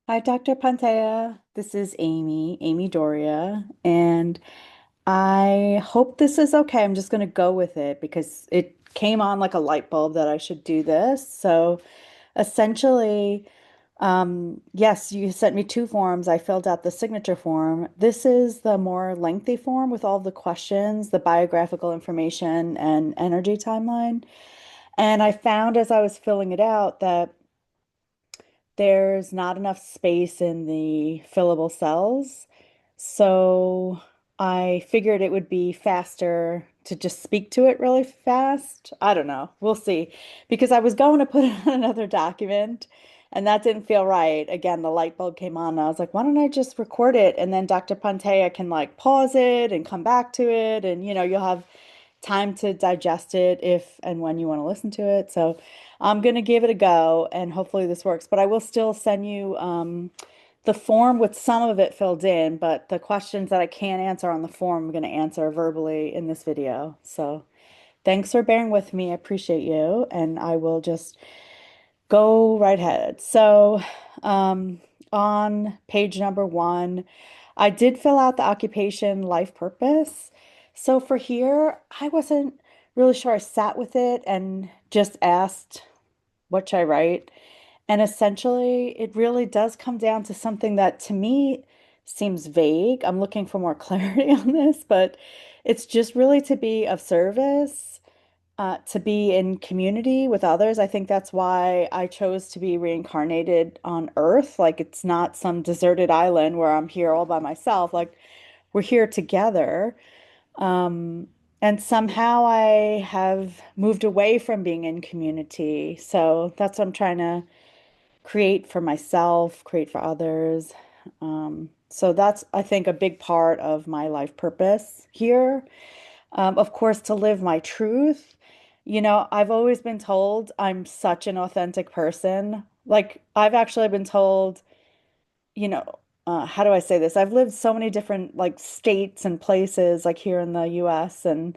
Hi, Dr. Pantea. This is Amy Doria, and I hope this is okay. I'm just going to go with it because it came on like a light bulb that I should do this. So essentially, yes, you sent me two forms. I filled out the signature form. This is the more lengthy form with all the questions, the biographical information, and energy timeline. And I found as I was filling it out that there's not enough space in the fillable cells. So I figured it would be faster to just speak to it really fast. I don't know. We'll see. Because I was going to put it on another document and that didn't feel right. Again, the light bulb came on and I was like, why don't I just record it? And then Dr. Pantea can like pause it and come back to it. And, you'll have time to digest it if and when you want to listen to it. So I'm going to give it a go and hopefully this works. But I will still send you the form with some of it filled in, but the questions that I can't answer on the form, I'm going to answer verbally in this video. So thanks for bearing with me. I appreciate you. And I will just go right ahead. So on page number one, I did fill out the occupation life purpose. So for here, I wasn't really sure. I sat with it and just asked, what should I write? And essentially, it really does come down to something that to me seems vague. I'm looking for more clarity on this, but it's just really to be of service, to be in community with others. I think that's why I chose to be reincarnated on Earth. Like it's not some deserted island where I'm here all by myself. Like we're here together. Um, and somehow I have moved away from being in community. So that's what I'm trying to create for myself, create for others. So that's, I think, a big part of my life purpose here. Of course, to live my truth. I've always been told I'm such an authentic person. Like, I've actually been told, you know, how do I say this? I've lived so many different like states and places, like here in the US, and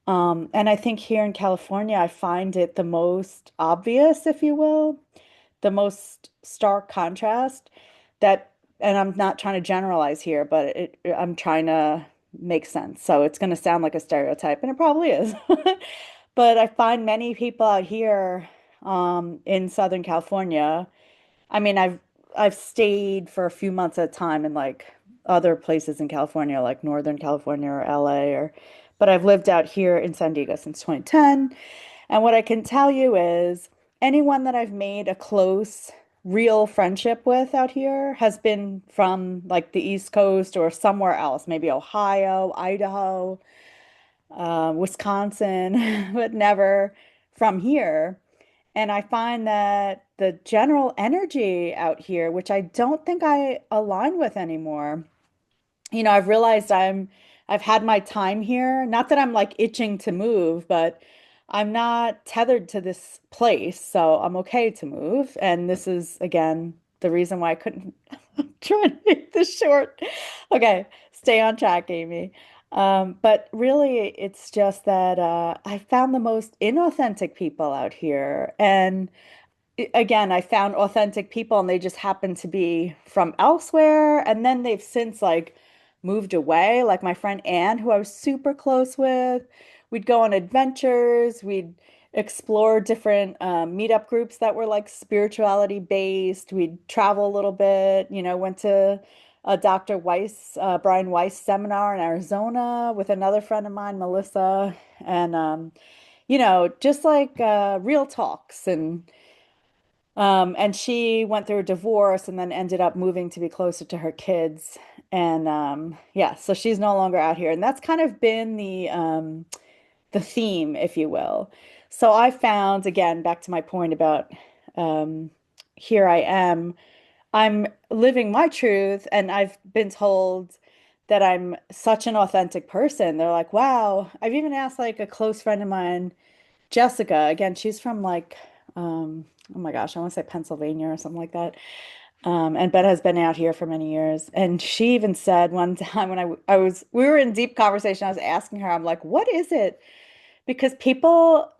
I think here in California, I find it the most obvious, if you will, the most stark contrast that, and I'm not trying to generalize here, but I'm trying to make sense. So it's going to sound like a stereotype, and it probably is. But I find many people out here in Southern California. I mean, I've stayed for a few months at a time in like other places in California, like Northern California or LA, but I've lived out here in San Diego since 2010. And what I can tell you is anyone that I've made a close, real friendship with out here has been from like the East Coast or somewhere else, maybe Ohio, Idaho, Wisconsin, but never from here. And I find that the general energy out here, which I don't think I align with anymore, I've realized I've had my time here. Not that I'm like itching to move, but I'm not tethered to this place, so I'm okay to move. And this is again the reason why I couldn't try to make this short. Okay, stay on track, Amy. But really, it's just that I found the most inauthentic people out here, and again, I found authentic people and they just happen to be from elsewhere. And then they've since like moved away. Like my friend Anne, who I was super close with, we'd go on adventures, we'd explore different meetup groups that were like spirituality based. We'd travel a little bit, went to a Dr. Weiss, Brian Weiss seminar in Arizona with another friend of mine, Melissa. And, just like real talks and she went through a divorce and then ended up moving to be closer to her kids. And yeah, so she's no longer out here. And that's kind of been the theme, if you will. So I found, again, back to my point about um, here I am, I'm living my truth, and I've been told that I'm such an authentic person. They're like, wow. I've even asked like a close friend of mine, Jessica, again, she's from like, oh my gosh, I want to say Pennsylvania or something like that. And Ben has been out here for many years. And she even said one time when we were in deep conversation, I was asking her, I'm like, what is it? Because people,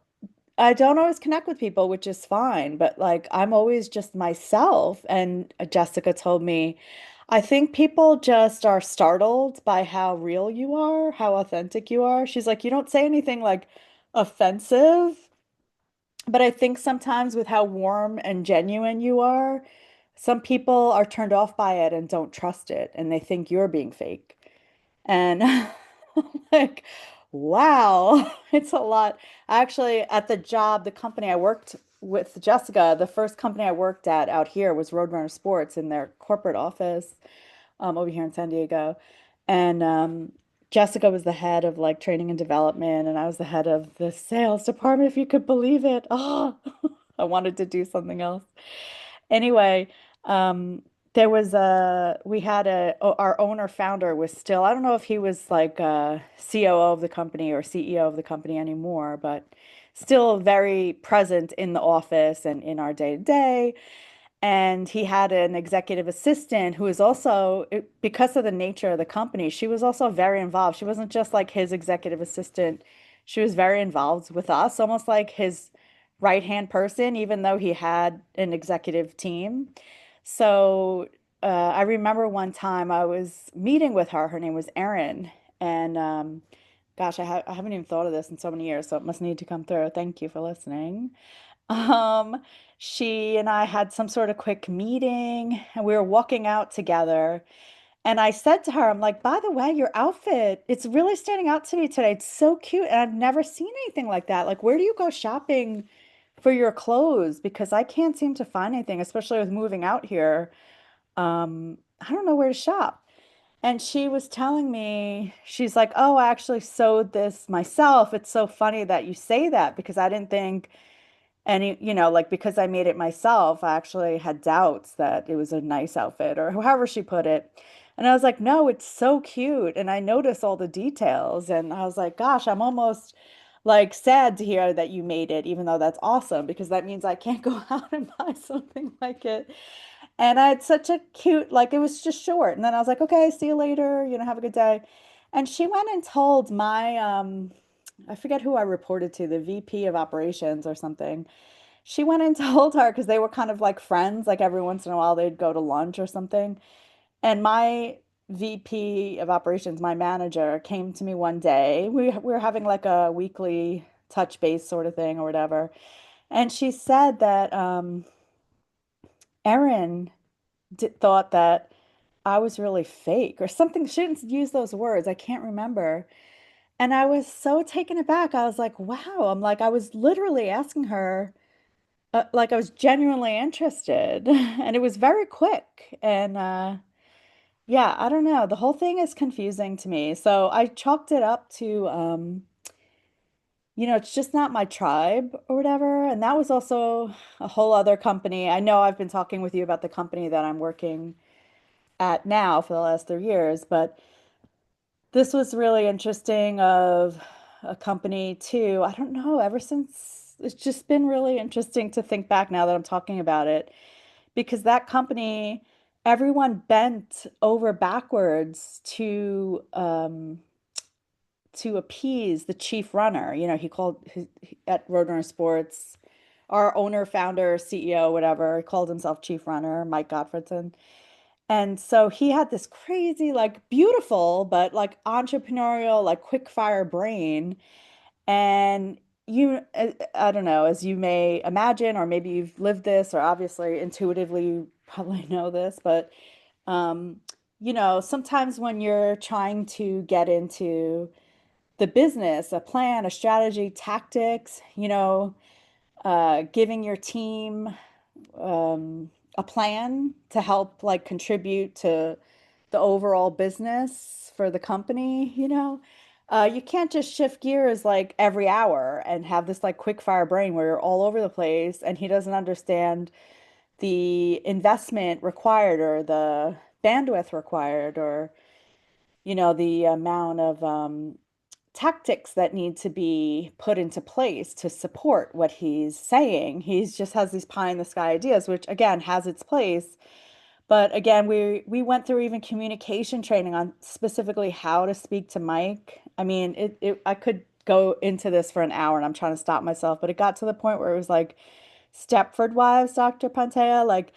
I don't always connect with people, which is fine, but like I'm always just myself. And Jessica told me, I think people just are startled by how real you are, how authentic you are. She's like, you don't say anything like offensive, but I think sometimes with how warm and genuine you are, some people are turned off by it and don't trust it, and they think you're being fake. And like, wow, it's a lot. Actually, at the job, the company I worked with Jessica, the first company I worked at out here was Roadrunner Sports in their corporate office over here in San Diego. And Jessica was the head of like training and development, and I was the head of the sales department, if you could believe it. Oh, I wanted to do something else. Anyway, there was we had our owner founder was still, I don't know if he was like COO of the company or CEO of the company anymore, but still very present in the office and in our day to day. And he had an executive assistant who is also, because of the nature of the company, she was also very involved. She wasn't just like his executive assistant. She was very involved with us, almost like his right-hand person, even though he had an executive team. So I remember one time I was meeting with her. Her name was Erin. And gosh, I haven't even thought of this in so many years, so it must need to come through. Thank you for listening. Um, she and I had some sort of quick meeting and we were walking out together. And I said to her, I'm like, by the way, your outfit, it's really standing out to me today. It's so cute. And I've never seen anything like that. Like, where do you go shopping for your clothes? Because I can't seem to find anything, especially with moving out here. I don't know where to shop. And she was telling me, she's like, oh, I actually sewed this myself. It's so funny that you say that because I didn't think like because I made it myself, I actually had doubts that it was a nice outfit or however she put it. And I was like, no, it's so cute. And I noticed all the details. And I was like, gosh, I'm almost like sad to hear that you made it, even though that's awesome, because that means I can't go out and buy something like it. And I had such a cute, like it was just short. And then I was like, okay, see you later, have a good day. And she went and told my I forget who I reported to, the VP of operations or something. She went and told her because they were kind of like friends, like every once in a while they'd go to lunch or something. And my VP of operations, my manager, came to me one day. We were having like a weekly touch base sort of thing or whatever. And she said that Erin thought that I was really fake or something. She didn't use those words. I can't remember. And I was so taken aback. I was like, wow. I'm like, I was literally asking her. Like I was genuinely interested and it was very quick and yeah, I don't know. The whole thing is confusing to me. So I chalked it up to it's just not my tribe or whatever. And that was also a whole other company. I know I've been talking with you about the company that I'm working at now for the last 3 years, but this was really interesting of a company too. I don't know, ever since it's just been really interesting to think back now that I'm talking about it because that company, everyone bent over backwards to appease the chief runner. He called at Roadrunner Sports, our owner, founder, CEO, whatever, he called himself chief runner, Mike Gottfredson. And so he had this crazy, like beautiful, but like entrepreneurial, like quick fire brain. And I don't know, as you may imagine, or maybe you've lived this, or obviously intuitively you probably know this, but um, sometimes when you're trying to get into the business, a plan, a strategy, tactics, giving your team a plan to help like contribute to the overall business for the company, you can't just shift gears like every hour and have this like quick fire brain where you're all over the place and he doesn't understand the investment required or the bandwidth required or the amount of tactics that need to be put into place to support what he's saying. He's just has these pie in the sky ideas, which again has its place. But again, we went through even communication training on specifically how to speak to Mike. I mean, I could go into this for an hour and I'm trying to stop myself, but it got to the point where it was like Stepford Wives, Dr. Pantea, like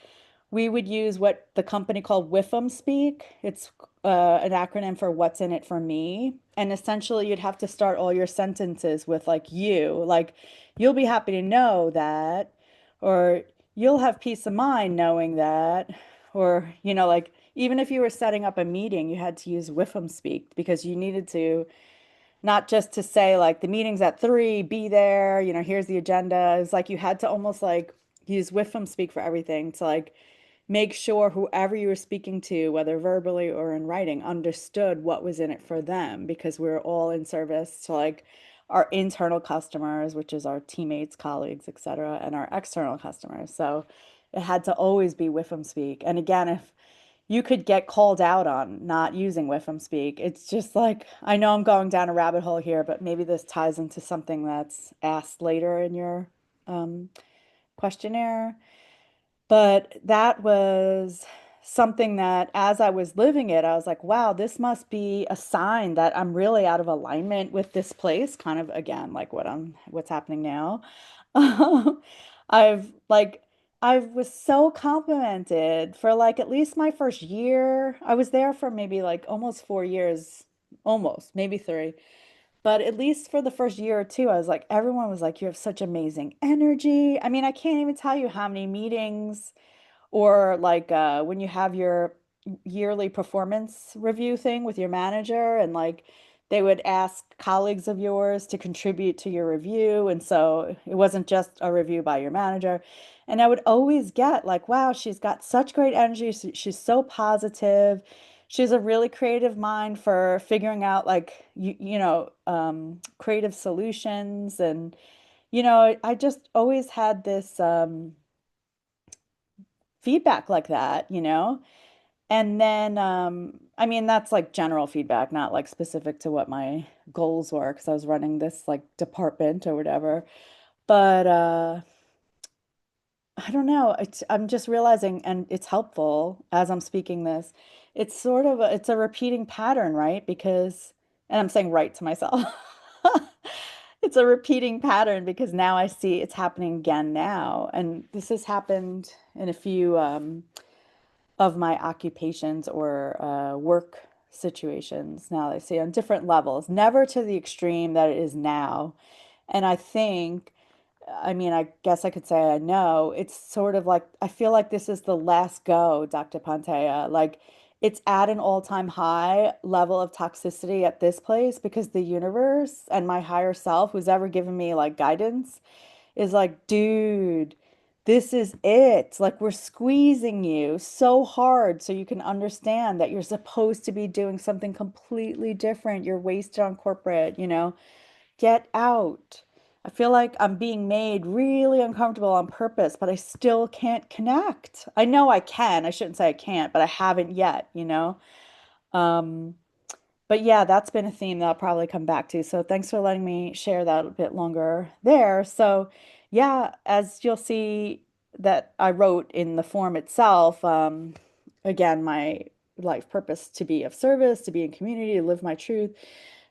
we would use what the company called WIFM speak. It's an acronym for what's in it for me. And essentially, you'd have to start all your sentences with like you, like you'll be happy to know that, or you'll have peace of mind knowing that, or, like even if you were setting up a meeting, you had to use WIFM speak because you needed to not just to say like the meeting's at 3, be there, here's the agenda. It's like you had to almost like use WIFM speak for everything to like make sure whoever you were speaking to, whether verbally or in writing, understood what was in it for them because we're all in service to like our internal customers, which is our teammates, colleagues, etc., and our external customers. So it had to always be WIFM speak. And again, if you could get called out on not using WIFM speak, it's just like I know I'm going down a rabbit hole here, but maybe this ties into something that's asked later in your um, questionnaire. But that was something that as I was living it, I was like, wow, this must be a sign that I'm really out of alignment with this place, kind of again, like what's happening now. I've like I was so complimented for like at least my first year. I was there for maybe like almost 4 years, almost, maybe 3. But at least for the first year or two, I was like, everyone was like, you have such amazing energy. I mean, I can't even tell you how many meetings or like when you have your yearly performance review thing with your manager, and like they would ask colleagues of yours to contribute to your review. And so it wasn't just a review by your manager. And I would always get like, wow, she's got such great energy. She's so positive. She has a really creative mind for figuring out like creative solutions. And I just always had this feedback like that. And then, I mean, that's like general feedback, not like specific to what my goals were, because I was running this like department or whatever. But I don't know. I'm just realizing, and it's helpful as I'm speaking this. It's sort of it's a repeating pattern, right? Because, and I'm saying right to myself. It's a repeating pattern because now I see it's happening again now, and this has happened in a few of my occupations or work situations now that I see on different levels, never to the extreme that it is now. And I think, I mean, I guess I could say I know, it's sort of like, I feel like this is the last go, Dr. Pantea. Like, it's at an all-time high level of toxicity at this place because the universe and my higher self, who's ever given me like guidance, is like, dude, this is it. Like, we're squeezing you so hard so you can understand that you're supposed to be doing something completely different. You're wasted on corporate. Get out. I feel like I'm being made really uncomfortable on purpose, but I still can't connect. I know I can. I shouldn't say I can't, but I haven't yet. Um, but yeah, that's been a theme that I'll probably come back to. So thanks for letting me share that a bit longer there. So yeah, as you'll see that I wrote in the form itself, again, my life purpose to be of service, to be in community, to live my truth,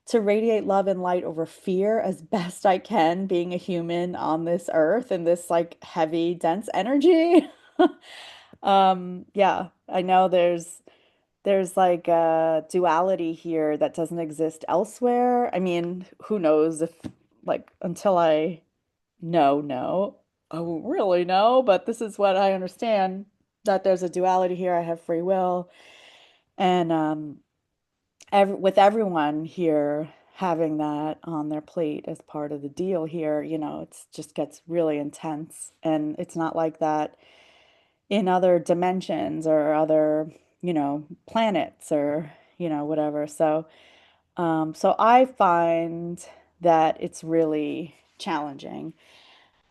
to radiate love and light over fear as best I can, being a human on this earth in this like heavy, dense energy. Yeah, I know there's like a duality here that doesn't exist elsewhere. I mean, who knows if like until I know, I won't really know, but this is what I understand that there's a duality here. I have free will. And with everyone here having that on their plate as part of the deal here, it's just gets really intense. And it's not like that in other dimensions or other, planets or, whatever. So I find that it's really challenging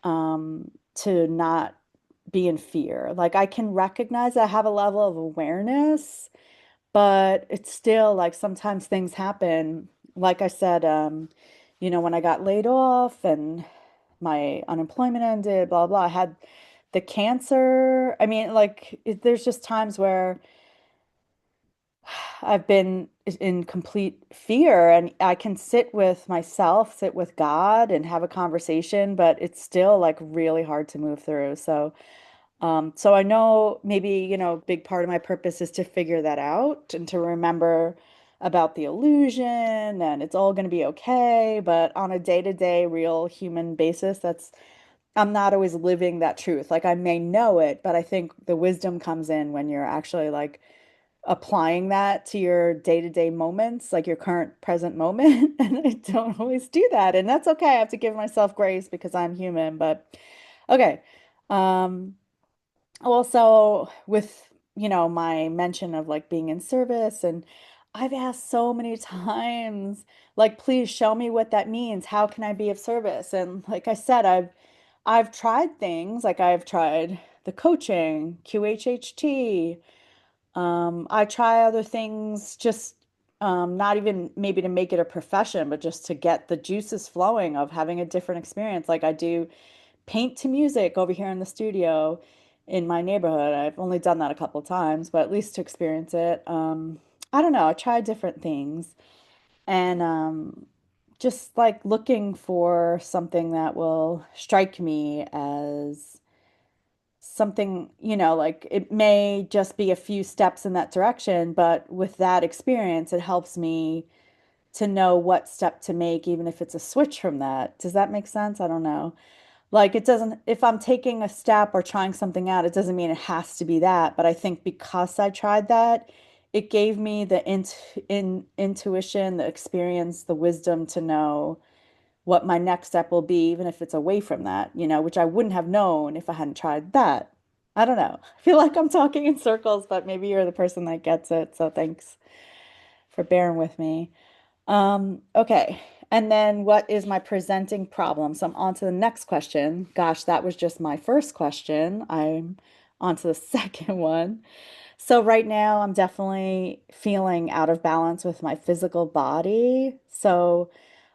to not be in fear. Like I can recognize I have a level of awareness, but it's still like sometimes things happen. Like I said, when I got laid off and my unemployment ended, blah, blah, I had the cancer. I mean, like there's just times where in complete fear, and I can sit with myself, sit with God and have a conversation, but it's still like really hard to move through. So I know maybe, big part of my purpose is to figure that out and to remember about the illusion and it's all going to be okay. But on a day-to-day, real human basis, I'm not always living that truth. Like I may know it, but I think the wisdom comes in when you're actually like applying that to your day-to-day moments, like your current present moment. And I don't always do that. And that's okay. I have to give myself grace because I'm human. But okay. Um, Also with, my mention of like being in service, and I've asked so many times, like, please show me what that means. How can I be of service? And like I said, I've tried things, like I've tried the coaching, QHHT. I try other things, just not even maybe to make it a profession, but just to get the juices flowing of having a different experience. Like I do paint to music over here in the studio in my neighborhood. I've only done that a couple times, but at least to experience it. I don't know. I try different things and just like looking for something that will strike me as something, like it may just be a few steps in that direction, but with that experience, it helps me to know what step to make, even if it's a switch from that. Does that make sense? I don't know. Like it doesn't, if I'm taking a step or trying something out, it doesn't mean it has to be that. But I think because I tried that, it gave me the intuition, the experience, the wisdom to know what my next step will be, even if it's away from that, which I wouldn't have known if I hadn't tried that. I don't know. I feel like I'm talking in circles, but maybe you're the person that gets it. So thanks for bearing with me. Okay. And then what is my presenting problem? So I'm on to the next question. Gosh, that was just my first question. I'm on to the second one. So right now I'm definitely feeling out of balance with my physical body. So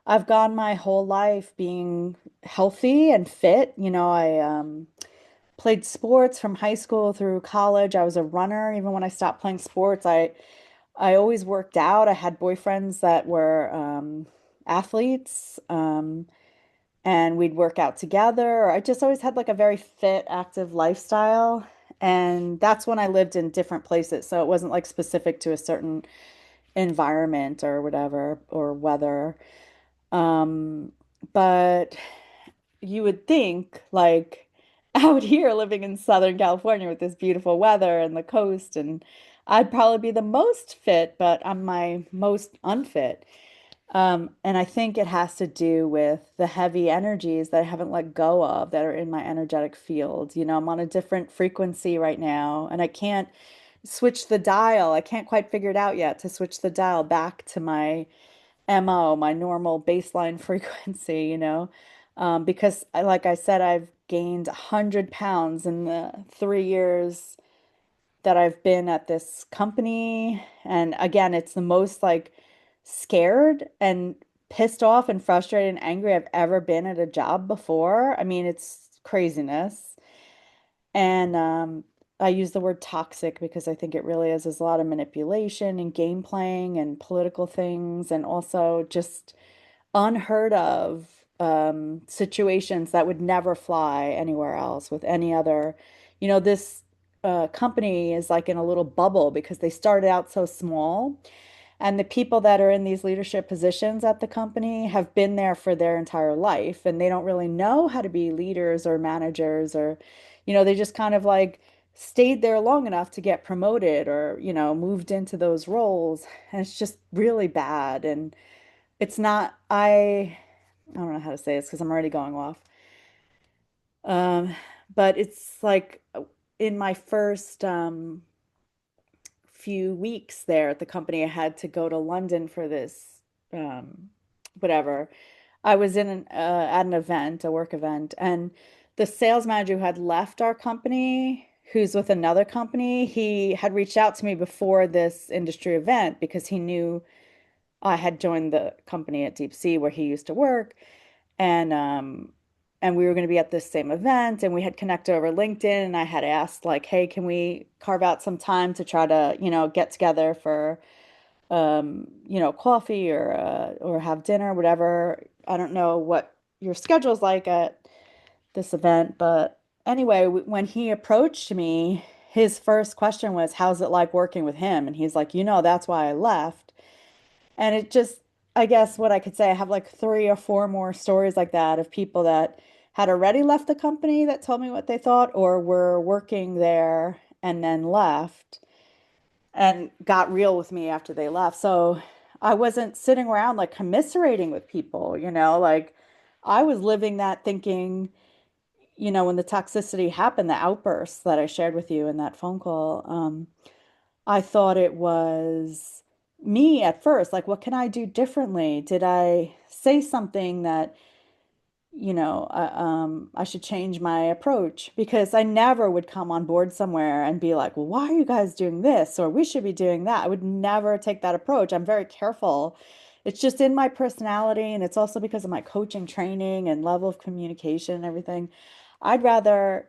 I've gone my whole life being healthy and fit. I played sports from high school through college. I was a runner. Even when I stopped playing sports, I always worked out. I had boyfriends that were athletes, and we'd work out together. I just always had like a very fit, active lifestyle. And that's when I lived in different places. So it wasn't like specific to a certain environment or whatever or weather. Um, but you would think like out here living in Southern California with this beautiful weather and the coast, and I'd probably be the most fit, but I'm my most unfit. And I think it has to do with the heavy energies that I haven't let go of that are in my energetic field. I'm on a different frequency right now, and I can't switch the dial. I can't quite figure it out yet to switch the dial back to my MO, my normal baseline frequency, because like I said, I've gained 100 pounds in the 3 years that I've been at this company. And again, it's the most like scared and pissed off and frustrated and angry I've ever been at a job before. I mean, it's craziness. And I use the word toxic because I think it really is. There's a lot of manipulation and game playing and political things, and also just unheard of situations that would never fly anywhere else with any other. This company is like in a little bubble because they started out so small. And the people that are in these leadership positions at the company have been there for their entire life, and they don't really know how to be leaders or managers, or, they just kind of like stayed there long enough to get promoted or, moved into those roles. And it's just really bad. And it's not, I don't know how to say this because I'm already going off. Um, but it's like in my first few weeks there at the company, I had to go to London for this, um, whatever. I was at an event, a work event, and the sales manager who had left our company, who's with another company, he had reached out to me before this industry event because he knew I had joined the company at Deep Sea where he used to work, and we were going to be at this same event, and we had connected over LinkedIn, and I had asked like, hey, can we carve out some time to try to, get together for coffee or have dinner, whatever. I don't know what your schedule's like at this event, but anyway, when he approached me, his first question was, "How's it like working with him?" And he's like, that's why I left. And it just, I guess what I could say, I have like three or four more stories like that of people that had already left the company that told me what they thought, or were working there and then left and got real with me after they left. So I wasn't sitting around like commiserating with people, like I was living that thinking, when the toxicity happened, the outbursts that I shared with you in that phone call, I thought it was me at first. Like, what can I do differently? Did I say something that I should change my approach because I never would come on board somewhere and be like, well, why are you guys doing this? Or we should be doing that. I would never take that approach. I'm very careful. It's just in my personality, and it's also because of my coaching training and level of communication and everything. I'd rather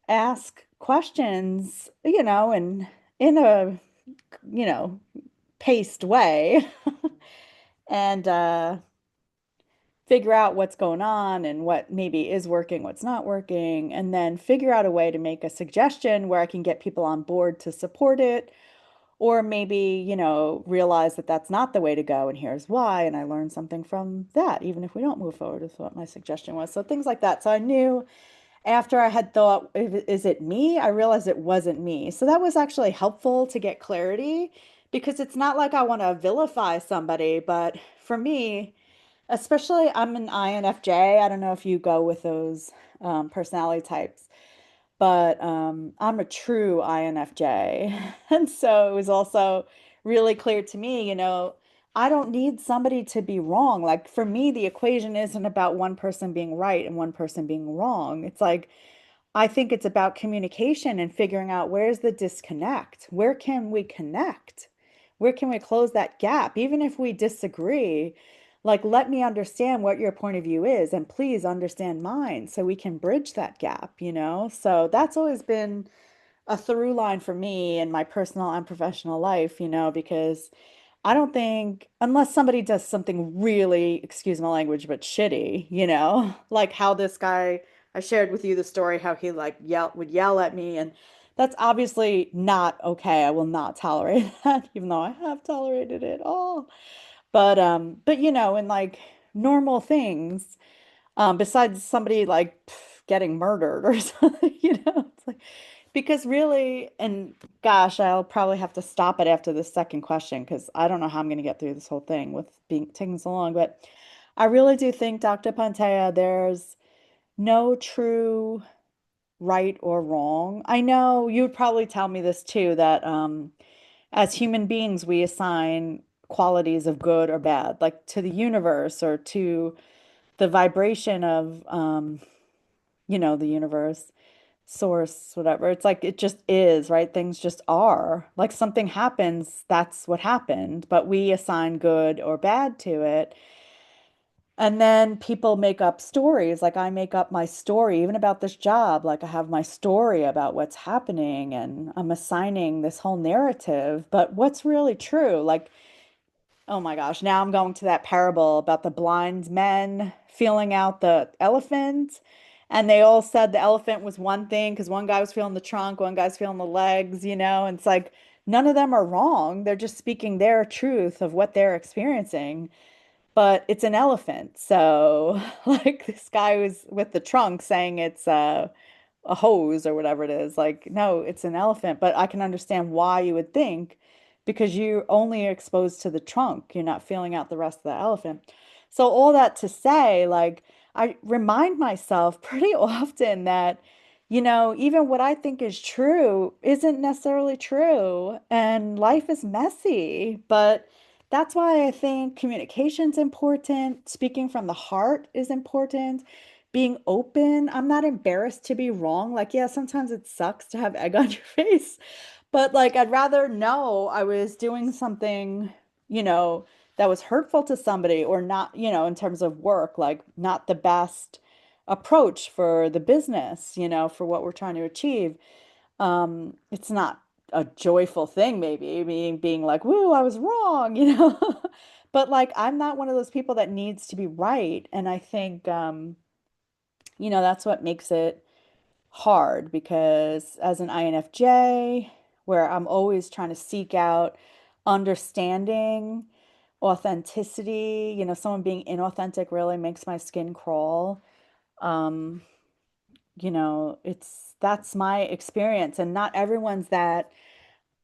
ask questions, and in a, you know, paced way and figure out what's going on and what maybe is working, what's not working, and then figure out a way to make a suggestion where I can get people on board to support it, or maybe, realize that that's not the way to go and here's why, and I learned something from that, even if we don't move forward with what my suggestion was. So things like that. So I knew after I had thought, is it me? I realized it wasn't me. So that was actually helpful to get clarity because it's not like I want to vilify somebody, but for me, especially, I'm an INFJ. I don't know if you go with those personality types, but I'm a true INFJ. And so it was also really clear to me, I don't need somebody to be wrong. Like for me, the equation isn't about one person being right and one person being wrong. It's like, I think it's about communication and figuring out where's the disconnect? Where can we connect? Where can we close that gap? Even if we disagree, like let me understand what your point of view is and please understand mine so we can bridge that gap. So that's always been a through line for me in my personal and professional life, because I don't think, unless somebody does something really, excuse my language, but shitty, like how this guy, I shared with you the story, how he like would yell at me. And that's obviously not okay. I will not tolerate that, even though I have tolerated it all. But in like normal things, besides somebody like getting murdered or something, it's like, because really, and gosh, I'll probably have to stop it after the second question because I don't know how I'm going to get through this whole thing with being taking so long. But I really do think, Dr. Pantea, there's no true right or wrong. I know you would probably tell me this too, that as human beings, we assign qualities of good or bad, like to the universe or to the vibration of, the universe, source, whatever. It's like it just is, right? Things just are. Like something happens, that's what happened, but we assign good or bad to it. And then people make up stories. Like I make up my story, even about this job. Like I have my story about what's happening and I'm assigning this whole narrative. But what's really true? Like, oh my gosh, now I'm going to that parable about the blind men feeling out the elephant. And they all said the elephant was one thing because one guy was feeling the trunk, one guy's feeling the legs, and it's like none of them are wrong. They're just speaking their truth of what they're experiencing, but it's an elephant. So, like this guy was with the trunk saying it's a hose or whatever it is. Like, no, it's an elephant, but I can understand why you would think because you're only exposed to the trunk. You're not feeling out the rest of the elephant. So, all that to say, like, I remind myself pretty often that, even what I think is true isn't necessarily true, and life is messy, but that's why I think communication's important. Speaking from the heart is important. Being open. I'm not embarrassed to be wrong. Like, yeah, sometimes it sucks to have egg on your face, but like, I'd rather know I was doing something, you know, that was hurtful to somebody or not, in terms of work, like not the best approach for the business, for what we're trying to achieve. It's not a joyful thing, maybe being like, woo, I was wrong, you know. But like I'm not one of those people that needs to be right. And I think that's what makes it hard because as an INFJ, where I'm always trying to seek out understanding, authenticity, someone being inauthentic really makes my skin crawl. Um, that's my experience, and not everyone's that.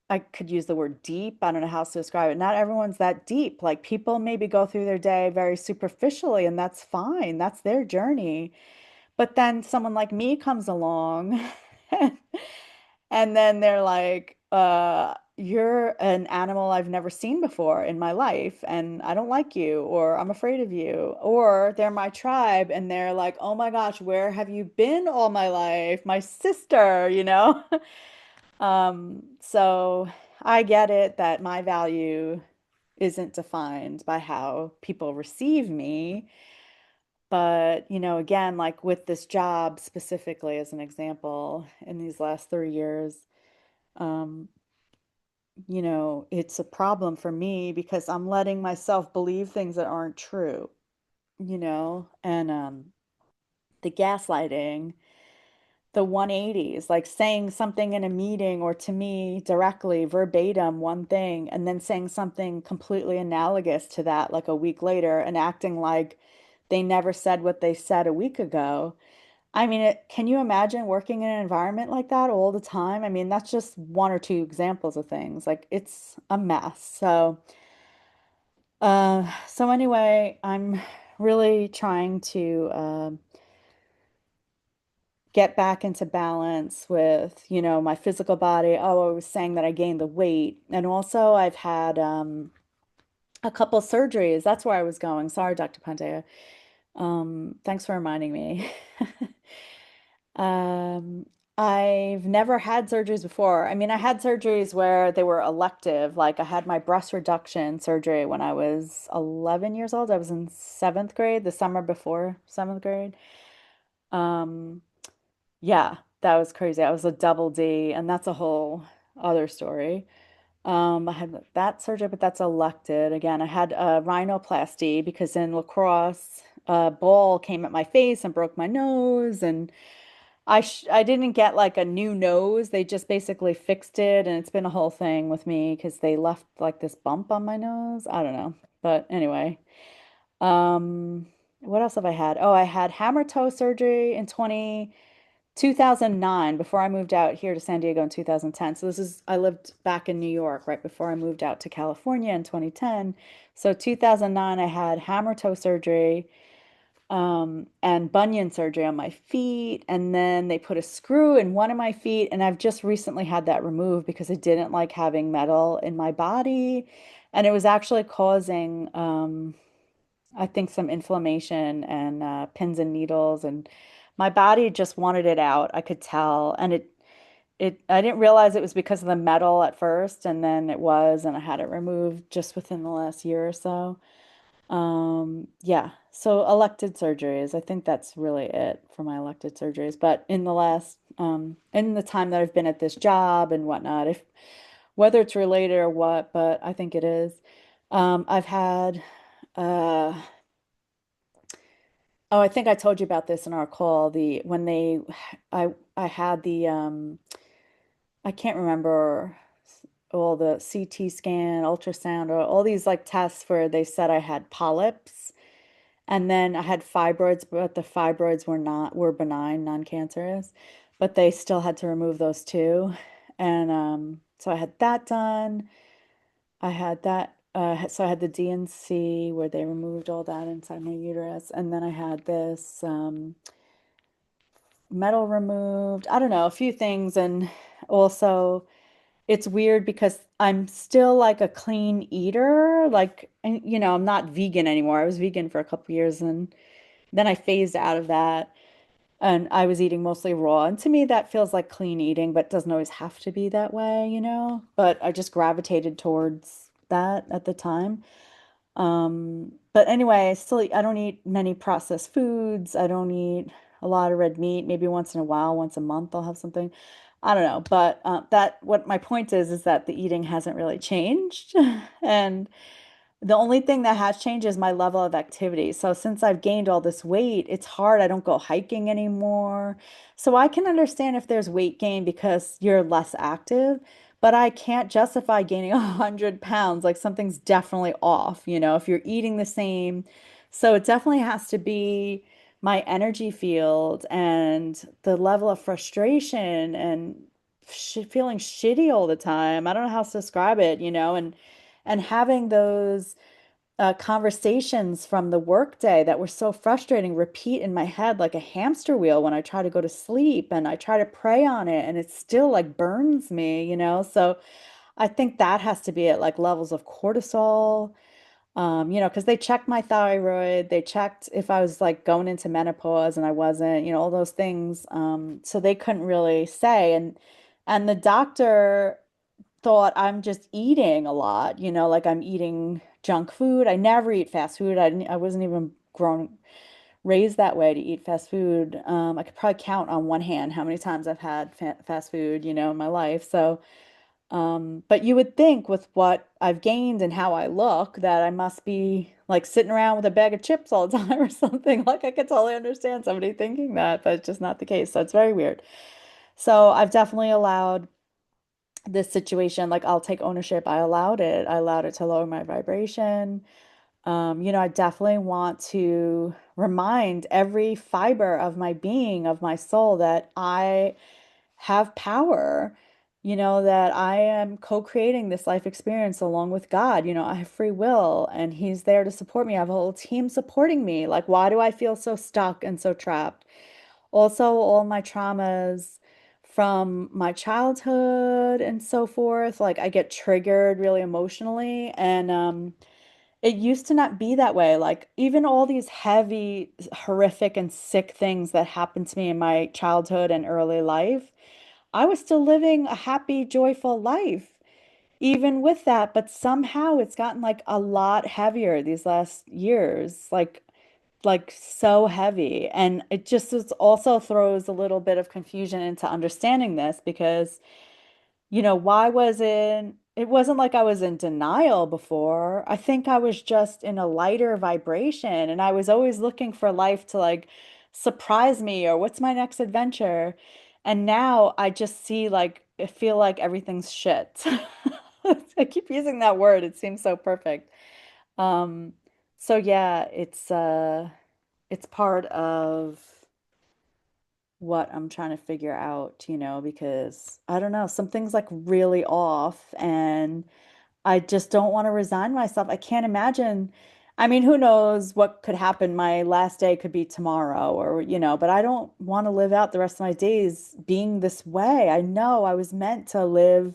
I could use the word deep. I don't know how else to describe it. Not everyone's that deep. Like people maybe go through their day very superficially, and that's fine. That's their journey. But then someone like me comes along and then they're like, you're an animal I've never seen before in my life, and I don't like you, or I'm afraid of you. Or they're my tribe and they're like, oh my gosh, where have you been all my life? My sister, you know? So I get it that my value isn't defined by how people receive me. But, again, like with this job specifically as an example, in these last 3 years, um, it's a problem for me because I'm letting myself believe things that aren't true, and the gaslighting, the 180s, like saying something in a meeting or to me directly, verbatim, one thing, and then saying something completely analogous to that like a week later and acting like they never said what they said a week ago. I mean, can you imagine working in an environment like that all the time? I mean, that's just one or two examples of things. Like it's a mess. So anyway, I'm really trying to get back into balance with, my physical body. Oh, I was saying that I gained the weight, and also I've had a couple surgeries. That's where I was going. Sorry, Dr. Pandya. Thanks for reminding me. Um, I've never had surgeries before. I mean, I had surgeries where they were elective. Like I had my breast reduction surgery when I was 11 years old. I was in seventh grade, the summer before seventh grade. Um, yeah, that was crazy. I was a double D, and that's a whole other story. I had that surgery, but that's elected. Again, I had a rhinoplasty because in lacrosse, a ball came at my face and broke my nose, and I didn't get like a new nose. They just basically fixed it, and it's been a whole thing with me because they left like this bump on my nose. I don't know. But anyway, um, what else have I had? Oh, I had hammer toe surgery in 2009 before I moved out here to San Diego in 2010. So I lived back in New York right before I moved out to California in 2010. So 2009, I had hammer toe surgery and bunion surgery on my feet. And then they put a screw in one of my feet. And I've just recently had that removed because I didn't like having metal in my body. And it was actually causing, I think, some inflammation and pins and needles. And my body just wanted it out. I could tell. And I didn't realize it was because of the metal at first. And then it was, and I had it removed just within the last year or so. Yeah, so elected surgeries, I think that's really it for my elected surgeries. But in the time that I've been at this job and whatnot, if whether it's related or what, but I think it is. I've had, uh, oh, I think I told you about this in our call. I had I can't remember all the CT scan, ultrasound, or all these like tests where they said I had polyps. And then I had fibroids, but the fibroids were benign, non-cancerous, but they still had to remove those too. And so I had that done. I had that so I had the DNC where they removed all that inside my uterus, and then I had this metal removed. I don't know, a few things, and also it's weird because I'm still like a clean eater, like and, I'm not vegan anymore. I was vegan for a couple years and then I phased out of that and I was eating mostly raw. And to me, that feels like clean eating, but doesn't always have to be that way, But I just gravitated towards that at the time. But anyway, I don't eat many processed foods. I don't eat a lot of red meat. Maybe once in a while, once a month, I'll have something. I don't know, but that what my point is that the eating hasn't really changed, and the only thing that has changed is my level of activity. So since I've gained all this weight, it's hard. I don't go hiking anymore. So I can understand if there's weight gain because you're less active, but I can't justify gaining 100 pounds. Like something's definitely off, if you're eating the same. So it definitely has to be my energy field and the level of frustration and sh feeling shitty all the time. I don't know how else to describe it, and having those conversations from the workday that were so frustrating repeat in my head like a hamster wheel when I try to go to sleep and I try to pray on it and it still like burns me. So I think that has to be at like levels of cortisol, because they checked my thyroid, they checked if I was like going into menopause and I wasn't, all those things. So they couldn't really say. And the doctor thought I'm just eating a lot, like I'm eating junk food. I never eat fast food. I wasn't even raised that way to eat fast food. I could probably count on one hand how many times I've had fa fast food, in my life. So, but you would think with what I've gained and how I look that I must be like sitting around with a bag of chips all the time or something. Like I could totally understand somebody thinking that, but it's just not the case. So it's very weird. So I've definitely allowed this situation, like I'll take ownership. I allowed it. I allowed it to lower my vibration. I definitely want to remind every fiber of my being, of my soul, that I have power, that I am co-creating this life experience along with God. I have free will and He's there to support me. I have a whole team supporting me. Like, why do I feel so stuck and so trapped? Also, all my traumas from my childhood and so forth, like I get triggered really emotionally. And it used to not be that way. Like, even all these heavy, horrific, and sick things that happened to me in my childhood and early life, I was still living a happy, joyful life. Even with that, but somehow it's gotten like a lot heavier these last years. Like so heavy. And it just also throws a little bit of confusion into understanding this because, why wasn't it wasn't like I was in denial before. I think I was just in a lighter vibration and I was always looking for life to like surprise me or what's my next adventure. And now I just see like I feel like everything's shit. I keep using that word. It seems so perfect. Um, so yeah, it's part of what I'm trying to figure out, because I don't know, something's like really off and I just don't want to resign myself. I can't imagine. I mean, who knows what could happen? My last day could be tomorrow or, but I don't want to live out the rest of my days being this way. I know I was meant to live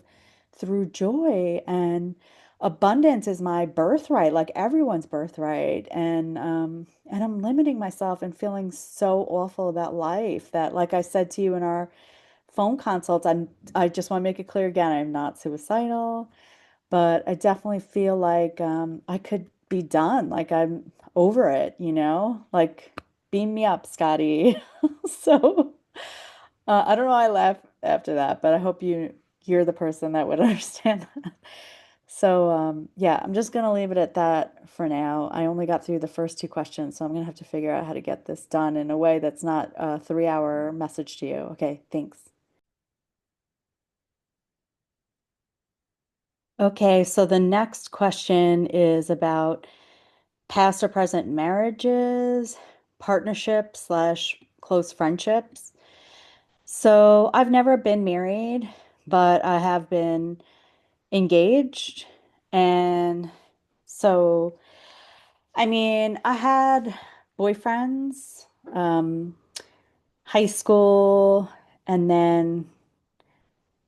through joy and abundance is my birthright, like everyone's birthright. And I'm limiting myself and feeling so awful about life that, like I said to you in our phone consults, I just want to make it clear again, I'm not suicidal. But I definitely feel like I could be done. Like I'm over it, Like beam me up, Scotty. So I don't know why I laugh after that, but I hope you're the person that would understand that. So yeah, I'm just gonna leave it at that for now. I only got through the first two questions, so I'm gonna have to figure out how to get this done in a way that's not a 3 hour message to you. Okay, thanks. Okay, so the next question is about past or present marriages, partnerships slash close friendships. So I've never been married, but I have been engaged. And so, I mean, I had boyfriends, high school, and then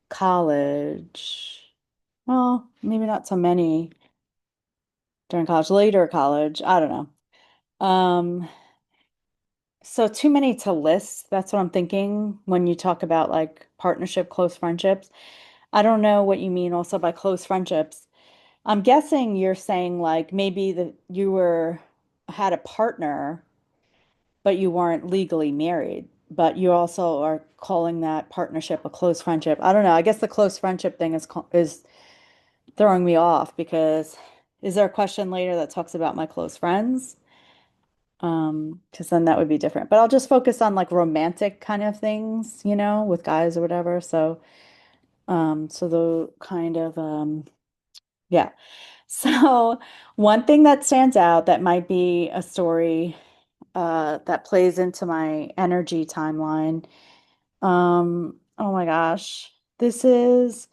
college. Well, maybe not so many during college, later college. I don't know. So too many to list. That's what I'm thinking when you talk about like partnership, close friendships. I don't know what you mean also by close friendships. I'm guessing you're saying like maybe that you were had a partner, but you weren't legally married. But you also are calling that partnership a close friendship. I don't know. I guess the close friendship thing is throwing me off because is there a question later that talks about my close friends? Because then that would be different. But I'll just focus on like romantic kind of things, with guys or whatever. So the kind of yeah. So one thing that stands out that might be a story that plays into my energy timeline. Oh my gosh. This is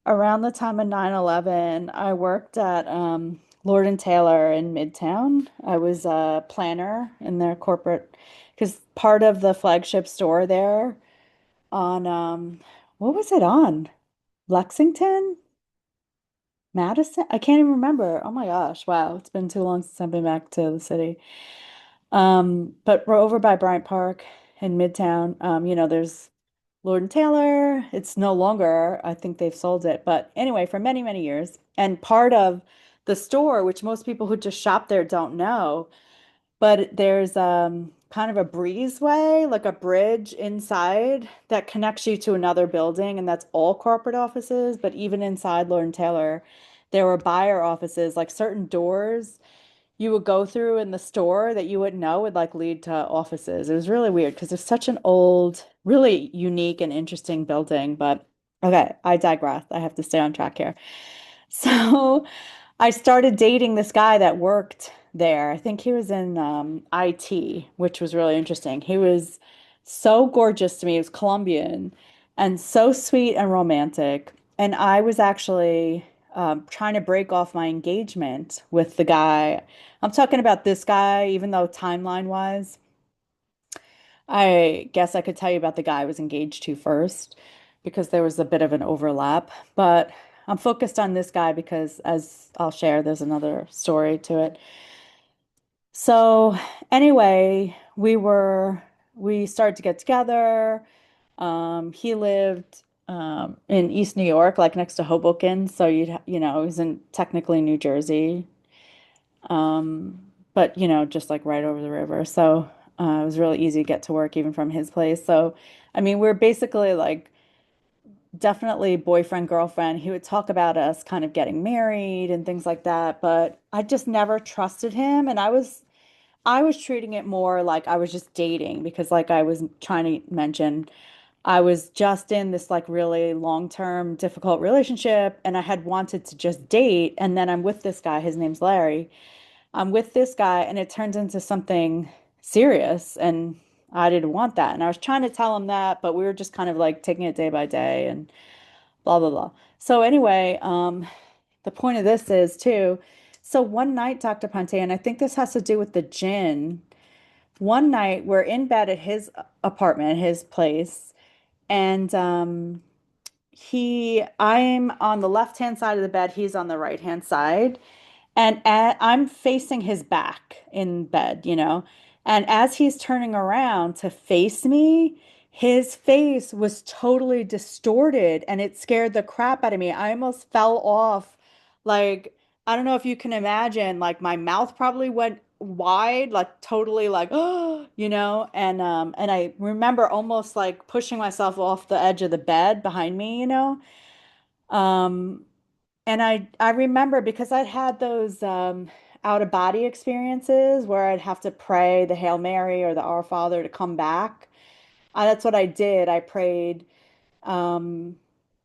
around the time of 9/11. I worked at Lord and Taylor in Midtown. I was a planner in their corporate, because part of the flagship store there on what was it on? Lexington? Madison? I can't even remember. Oh my gosh. Wow. It's been too long since I've been back to the city. But we're over by Bryant Park in Midtown. There's Lord and Taylor. It's no longer, I think they've sold it. But anyway, for many, many years. And part of the store, which most people who just shop there don't know, but there's kind of a breezeway, like a bridge inside that connects you to another building, and that's all corporate offices. But even inside Lord and Taylor, there were buyer offices, like certain doors you would go through in the store that you wouldn't know would like lead to offices. It was really weird because it's such an old, really unique and interesting building. But okay, I digress. I have to stay on track here. So I started dating this guy that worked there. I think he was in IT, which was really interesting. He was so gorgeous to me. He was Colombian and so sweet and romantic. And I was actually trying to break off my engagement with the guy. I'm talking about this guy, even though timeline wise, I guess I could tell you about the guy I was engaged to first because there was a bit of an overlap. But I'm focused on this guy because, as I'll share, there's another story to it. So, anyway, we started to get together. He lived in East New York, like next to Hoboken. So he's in technically New Jersey, but just like right over the river. So it was really easy to get to work even from his place. So, I mean, we're basically like definitely boyfriend, girlfriend. He would talk about us kind of getting married and things like that, but I just never trusted him. And I was treating it more like I was just dating because like I was trying to mention, I was just in this like really long-term difficult relationship and I had wanted to just date. And then I'm with this guy, his name's Larry. I'm with this guy and it turns into something serious and I didn't want that. And I was trying to tell him that, but we were just kind of like taking it day by day and blah blah blah. So anyway, the point of this is too, so one night, Dr. Ponte, and I think this has to do with the gin. One night we're in bed at his apartment, his place, and I'm on the left-hand side of the bed, he's on the right-hand side. I'm facing his back in bed, and as he's turning around to face me, his face was totally distorted and it scared the crap out of me. I almost fell off. Like, I don't know if you can imagine, like my mouth probably went wide, like totally like, oh, and I remember almost like pushing myself off the edge of the bed behind me. Um, and I remember because I'd had those out of body experiences where I'd have to pray the Hail Mary or the Our Father to come back. That's what I did. I prayed um,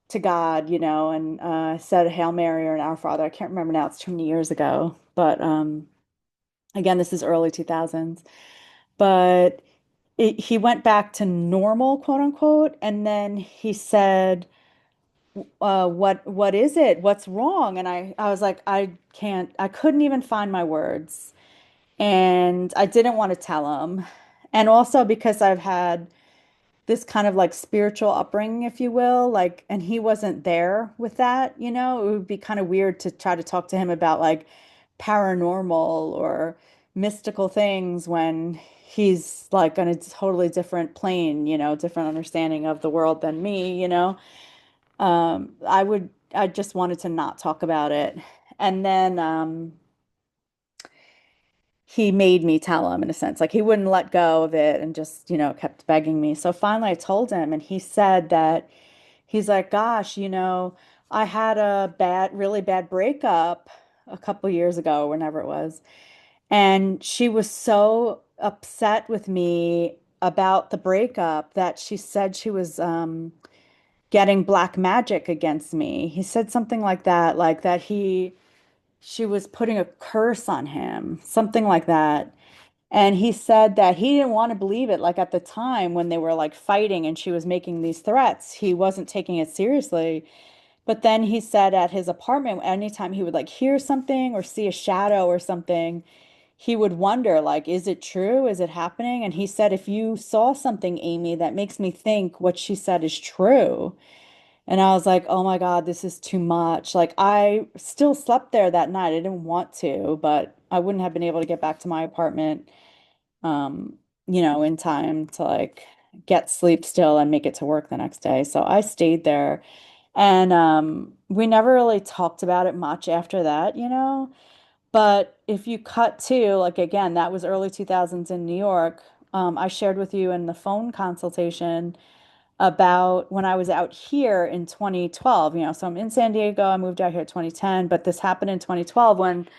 to God, and said a Hail Mary or an Our Father. I can't remember now. It's too many years ago. But again, this is early 2000s. But he went back to normal, quote unquote. And then he said, what is it? What's wrong? And I was like, I couldn't even find my words. And I didn't want to tell him. And also because I've had this kind of like spiritual upbringing, if you will, like, and he wasn't there with that, it would be kind of weird to try to talk to him about like paranormal or mystical things when he's like on a totally different plane, different understanding of the world than me. I just wanted to not talk about it. And then he made me tell him in a sense. Like he wouldn't let go of it and just, kept begging me. So finally I told him, and he said that he's like, gosh, I had a really bad breakup a couple years ago, whenever it was. And she was so upset with me about the breakup that she said she was getting black magic against me. He said something like that she was putting a curse on him, something like that. And he said that he didn't want to believe it. Like at the time when they were like fighting and she was making these threats, he wasn't taking it seriously. But then he said at his apartment, anytime he would like hear something or see a shadow or something, he would wonder, like, is it true? Is it happening? And he said, if you saw something, Amy, that makes me think what she said is true. And I was like, oh my God, this is too much. Like, I still slept there that night. I didn't want to, but I wouldn't have been able to get back to my apartment, um, in time to like get sleep still and make it to work the next day. So I stayed there. And we never really talked about it much after that. But if you cut to, like, again, that was early 2000s in New York. I shared with you in the phone consultation about when I was out here in 2012. So I'm in San Diego. I moved out here in 2010, but this happened in 2012 when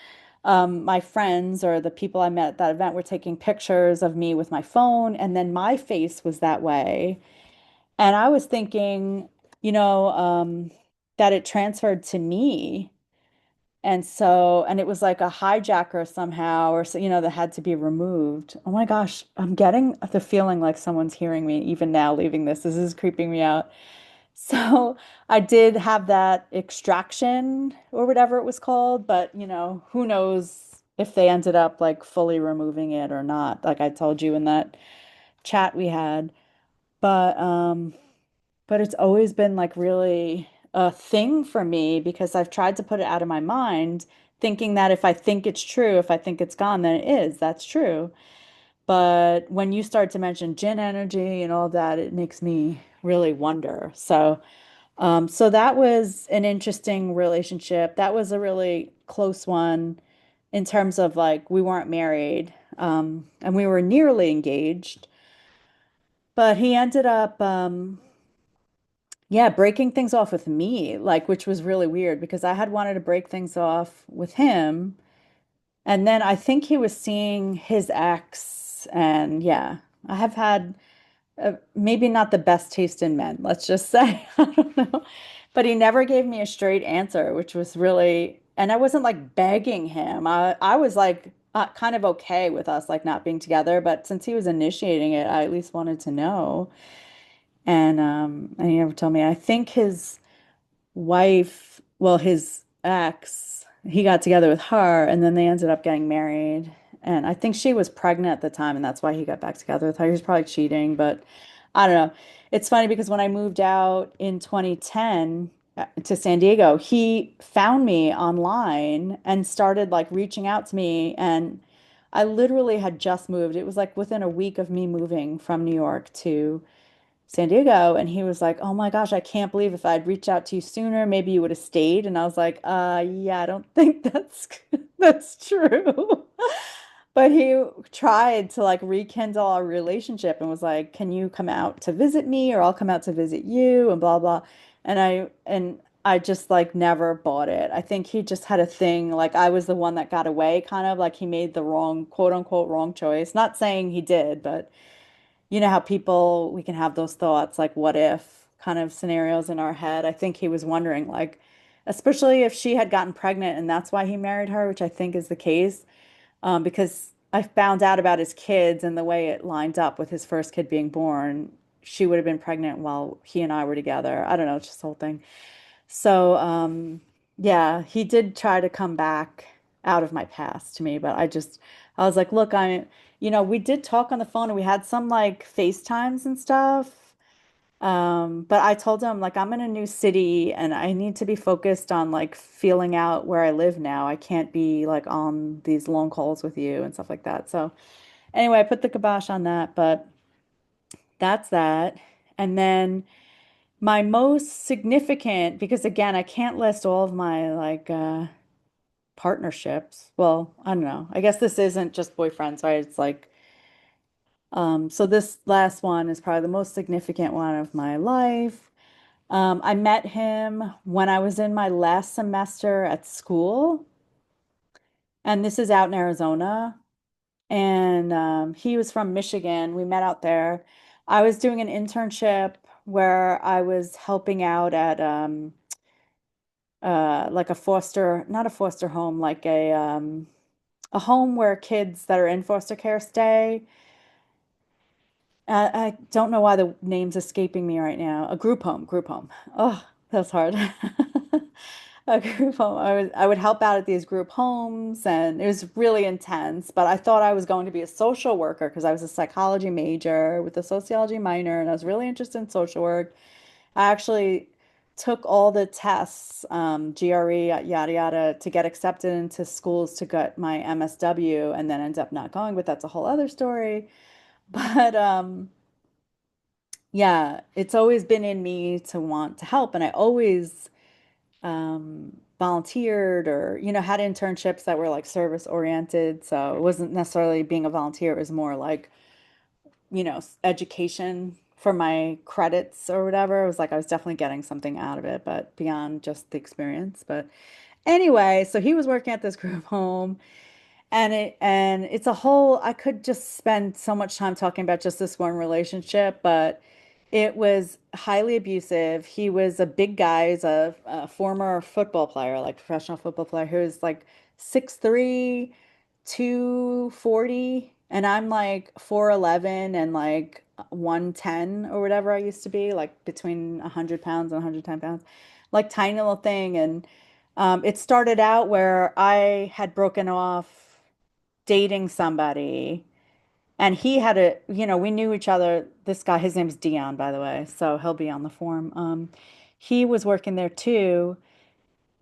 my friends or the people I met at that event were taking pictures of me with my phone, and then my face was that way. And I was thinking, you know, um, that it transferred to me. And so, and it was like a hijacker somehow, or so, that had to be removed. Oh my gosh, I'm getting the feeling like someone's hearing me even now leaving this. This is creeping me out. So I did have that extraction or whatever it was called, but who knows if they ended up like fully removing it or not, like I told you in that chat we had. But but it's always been like really a thing for me because I've tried to put it out of my mind, thinking that if I think it's true, if I think it's gone, then it is. That's true. But when you start to mention gin energy and all that, it makes me really wonder. So that was an interesting relationship. That was a really close one in terms of like we weren't married, and we were nearly engaged, but he ended up, yeah, breaking things off with me, like, which was really weird because I had wanted to break things off with him. And then I think he was seeing his ex, and yeah, I have had maybe not the best taste in men, let's just say. I don't know. But he never gave me a straight answer, which was really, and I wasn't like begging him. I was like kind of okay with us like not being together, but since he was initiating it, I at least wanted to know. And he never told me. I think his wife, well, his ex, he got together with her and then they ended up getting married. And I think she was pregnant at the time, and that's why he got back together with her. He was probably cheating, but I don't know. It's funny because when I moved out in 2010 to San Diego, he found me online and started like reaching out to me. And I literally had just moved. It was like within a week of me moving from New York to San Diego, and he was like, "Oh my gosh, I can't believe if I'd reached out to you sooner, maybe you would have stayed." And I was like, yeah, I don't think that's that's true." But he tried to like rekindle our relationship and was like, "Can you come out to visit me or I'll come out to visit you?" and blah blah. And I just like never bought it. I think he just had a thing like I was the one that got away, kind of like he made the wrong, quote unquote, wrong choice. Not saying he did, but you know how people, we can have those thoughts, like what if kind of scenarios in our head. I think he was wondering, like, especially if she had gotten pregnant and that's why he married her, which I think is the case, because I found out about his kids and the way it lined up with his first kid being born. She would have been pregnant while he and I were together. I don't know, it's just the whole thing. So, yeah, he did try to come back out of my past to me, but I was like, look, we did talk on the phone and we had some like FaceTimes and stuff. But I told him like I'm in a new city and I need to be focused on like feeling out where I live now. I can't be like on these long calls with you and stuff like that. So anyway, I put the kibosh on that, but that's that. And then my most significant, because again, I can't list all of my like partnerships. Well, I don't know. I guess this isn't just boyfriends, right? It's like, so this last one is probably the most significant one of my life. I met him when I was in my last semester at school, and this is out in Arizona. And he was from Michigan. We met out there. I was doing an internship where I was helping out at like a foster, not a foster home, like a home where kids that are in foster care stay. I don't know why the name's escaping me right now. A group home, group home. Oh, that's hard. A group home. I would help out at these group homes, and it was really intense. But I thought I was going to be a social worker because I was a psychology major with a sociology minor, and I was really interested in social work. I actually took all the tests, GRE, yada yada, to get accepted into schools to get my MSW, and then end up not going. But that's a whole other story. But yeah, it's always been in me to want to help, and I always volunteered or, had internships that were like service oriented. So it wasn't necessarily being a volunteer, it was more like, education for my credits or whatever. It was like I was definitely getting something out of it, but beyond just the experience. But anyway, so he was working at this group home. And it's a whole, I could just spend so much time talking about just this one relationship, but it was highly abusive. He was a big guy, he's a former football player, like professional football player, who was like 6'3", 240, and I'm like 4'11" and like 110 or whatever I used to be, like between 100 pounds and 110 pounds, like tiny little thing. And it started out where I had broken off dating somebody, and he had we knew each other. This guy, his name's Dion, by the way, so he'll be on the form. He was working there too,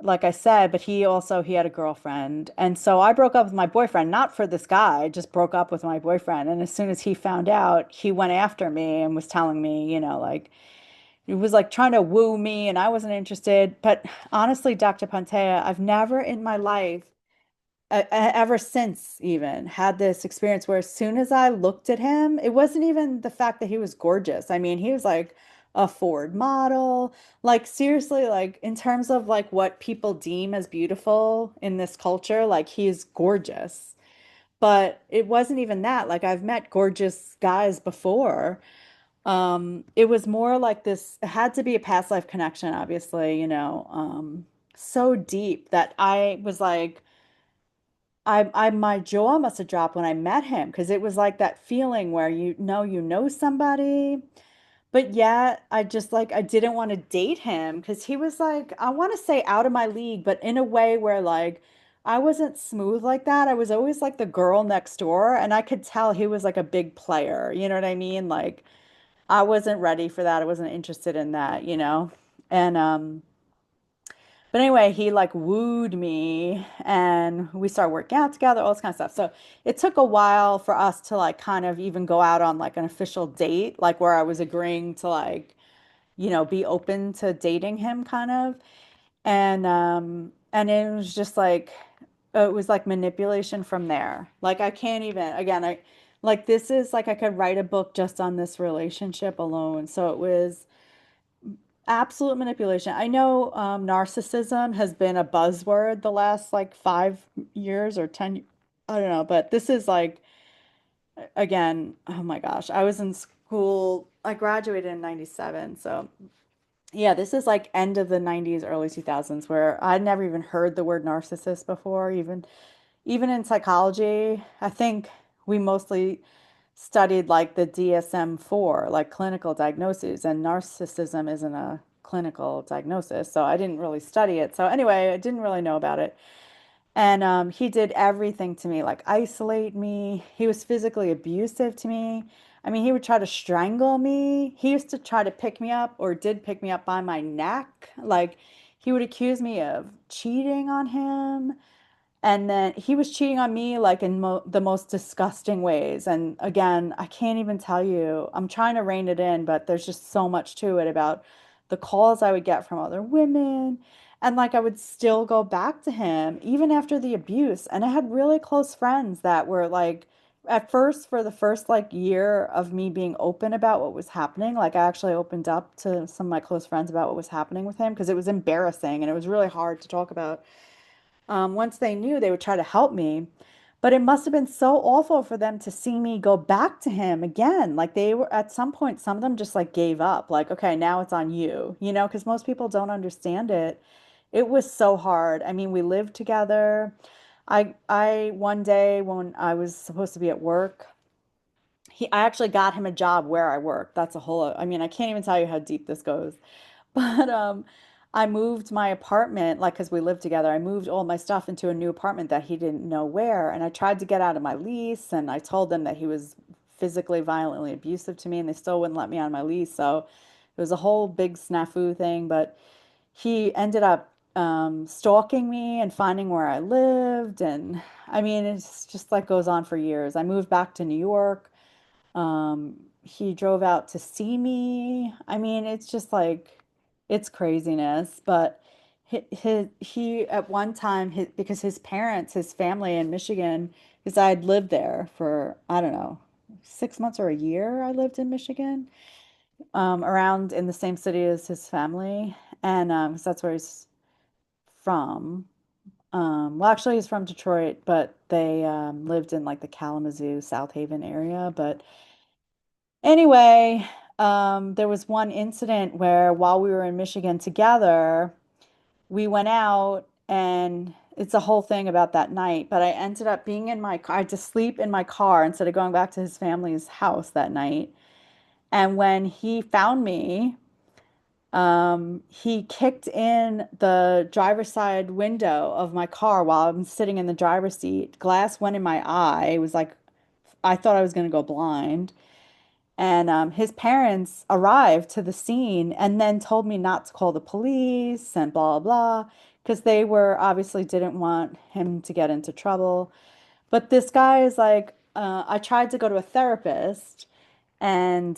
like I said, but he had a girlfriend. And so I broke up with my boyfriend, not for this guy, I just broke up with my boyfriend. And as soon as he found out, he went after me and was telling me, like, he was like trying to woo me, and I wasn't interested. But honestly, Dr. Pantea, I've never in my life, ever since even, had this experience where as soon as I looked at him, it wasn't even the fact that he was gorgeous. I mean, he was like a Ford model. Like seriously, like in terms of like what people deem as beautiful in this culture, like he's gorgeous. But it wasn't even that. Like I've met gorgeous guys before. It was more like this, it had to be a past life connection, obviously, so deep that I was like, my jaw must have dropped when I met him, because it was like that feeling where you know somebody, but yet I just like I didn't want to date him because he was like, I want to say out of my league, but in a way where like I wasn't smooth like that. I was always like the girl next door, and I could tell he was like a big player. You know what I mean? Like I wasn't ready for that. I wasn't interested in that. And but anyway, he like wooed me, and we started working out together, all this kind of stuff. So it took a while for us to like kind of even go out on like an official date, like where I was agreeing to like, be open to dating him kind of. And it was just like it was like manipulation from there. Like I can't even, again, I like this is like I could write a book just on this relationship alone. So it was absolute manipulation. I know narcissism has been a buzzword the last like 5 years or 10, I don't know, but this is like, again, oh my gosh, I was in school, I graduated in 97. So yeah, this is like end of the 90s, early 2000s, where I'd never even heard the word narcissist before, even in psychology. I think we mostly studied like the DSM-4, like clinical diagnoses, and narcissism isn't a clinical diagnosis, so I didn't really study it. So anyway, I didn't really know about it. And he did everything to me, like isolate me. He was physically abusive to me. I mean, he would try to strangle me. He used to try to pick me up, or did pick me up by my neck. Like he would accuse me of cheating on him. And then he was cheating on me like in mo the most disgusting ways. And again, I can't even tell you. I'm trying to rein it in, but there's just so much to it about the calls I would get from other women. And like I would still go back to him even after the abuse. And I had really close friends that were like, at first, for the first like year of me being open about what was happening, like I actually opened up to some of my close friends about what was happening with him because it was embarrassing and it was really hard to talk about. Once they knew, they would try to help me. But it must have been so awful for them to see me go back to him again. Like they were at some point, some of them just like gave up, like, okay, now it's on you, because most people don't understand it. It was so hard. I mean, we lived together. I one day when I was supposed to be at work, I actually got him a job where I work. That's a whole, I mean, I can't even tell you how deep this goes. But I moved my apartment, like, because we lived together, I moved all my stuff into a new apartment that he didn't know where. And I tried to get out of my lease, and I told them that he was physically, violently abusive to me, and they still wouldn't let me on my lease. So it was a whole big snafu thing. But he ended up stalking me and finding where I lived. And I mean, it's just like goes on for years. I moved back to New York. He drove out to see me. I mean, it's just like it's craziness. But he at one time because his parents, his family in Michigan, because I had lived there for I don't know 6 months or a year. I lived in Michigan, around in the same city as his family, and 'cause that's where he's from. Well, actually, he's from Detroit, but they lived in like the Kalamazoo, South Haven area. But anyway, there was one incident where while we were in Michigan together, we went out and it's a whole thing about that night, but I ended up being in my car. I had to sleep in my car instead of going back to his family's house that night. And when he found me, he kicked in the driver's side window of my car while I'm sitting in the driver's seat. Glass went in my eye. It was like I thought I was going to go blind. And his parents arrived to the scene and then told me not to call the police and blah, blah, because they were obviously didn't want him to get into trouble. But this guy is like, I tried to go to a therapist, and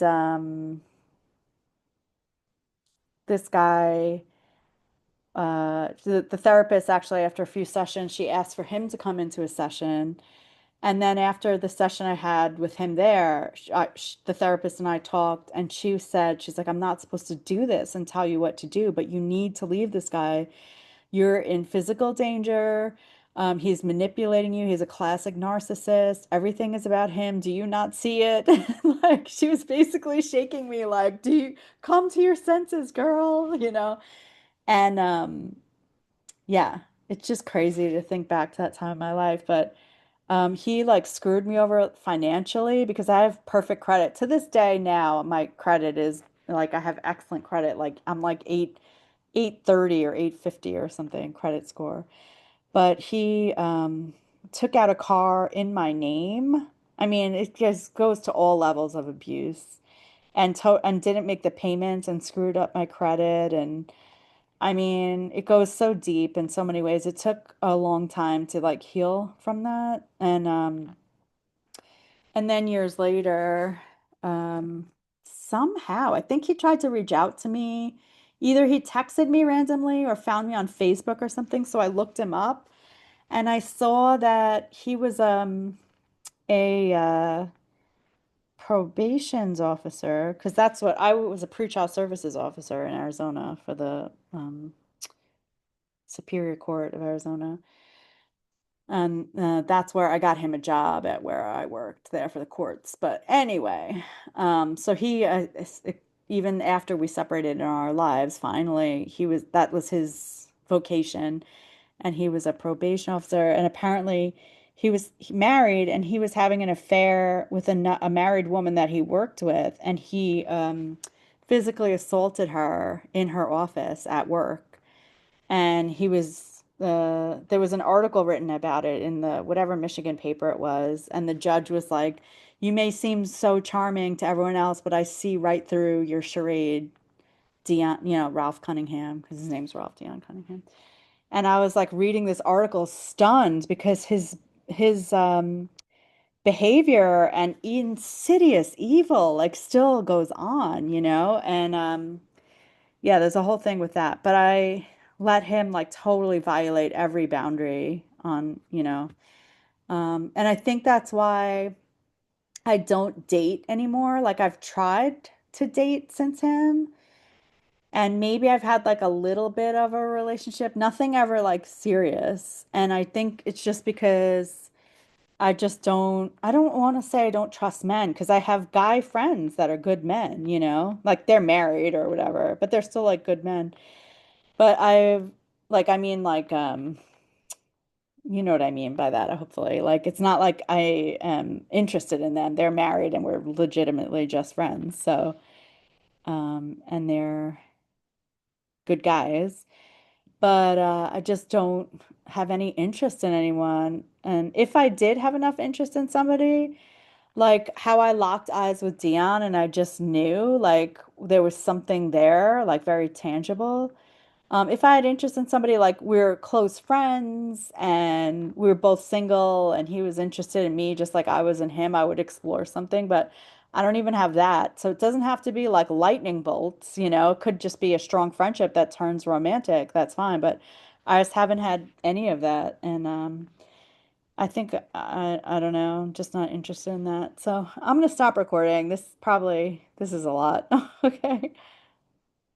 this guy, the therapist actually, after a few sessions, she asked for him to come into a session. And then after the session I had with him there, the therapist and I talked, and she said, she's like, I'm not supposed to do this and tell you what to do, but you need to leave this guy. You're in physical danger. He's manipulating you. He's a classic narcissist. Everything is about him. Do you not see it? Like she was basically shaking me like, do you come to your senses, girl? And yeah, it's just crazy to think back to that time in my life. But he like screwed me over financially because I have perfect credit. To this day now, my credit is like I have excellent credit. Like I'm like 830 or 850 or something credit score. But he took out a car in my name. I mean, it just goes to all levels of abuse and didn't make the payments and screwed up my credit. And I mean, it goes so deep in so many ways. It took a long time to like heal from that. And then years later, somehow, I think he tried to reach out to me. Either he texted me randomly or found me on Facebook or something. So I looked him up and I saw that he was a probations officer because that's what I was a pretrial services officer in Arizona for the Superior Court of Arizona. And that's where I got him a job at where I worked there for the courts. But anyway, so even after we separated in our lives, finally, that was his vocation. And he was a probation officer. And apparently, he married and he was having an affair with a married woman that he worked with. And he physically assaulted her in her office at work. And there was an article written about it in the whatever Michigan paper it was, and the judge was like, "You may seem so charming to everyone else, but I see right through your charade, Dion, Ralph Cunningham, because his name's Ralph Dion Cunningham." And I was like reading this article stunned because his behavior and insidious evil like still goes on, and yeah, there's a whole thing with that. But let him like totally violate every boundary on, and I think that's why I don't date anymore. Like I've tried to date since him, and maybe I've had like a little bit of a relationship, nothing ever like serious. And I think it's just because I don't want to say I don't trust men because I have guy friends that are good men, like they're married or whatever, but they're still like good men. But I mean, like, you know what I mean by that, hopefully. Like, it's not like I am interested in them. They're married and we're legitimately just friends. So, and they're good guys. But I just don't have any interest in anyone. And if I did have enough interest in somebody, like how I locked eyes with Dion and I just knew like there was something there, like very tangible. If I had interest in somebody like we're close friends and we were both single and he was interested in me just like I was in him, I would explore something, but I don't even have that. So it doesn't have to be like lightning bolts, It could just be a strong friendship that turns romantic. That's fine, but I just haven't had any of that. And I think I don't know, I'm just not interested in that. So I'm gonna stop recording. This is a lot. Okay.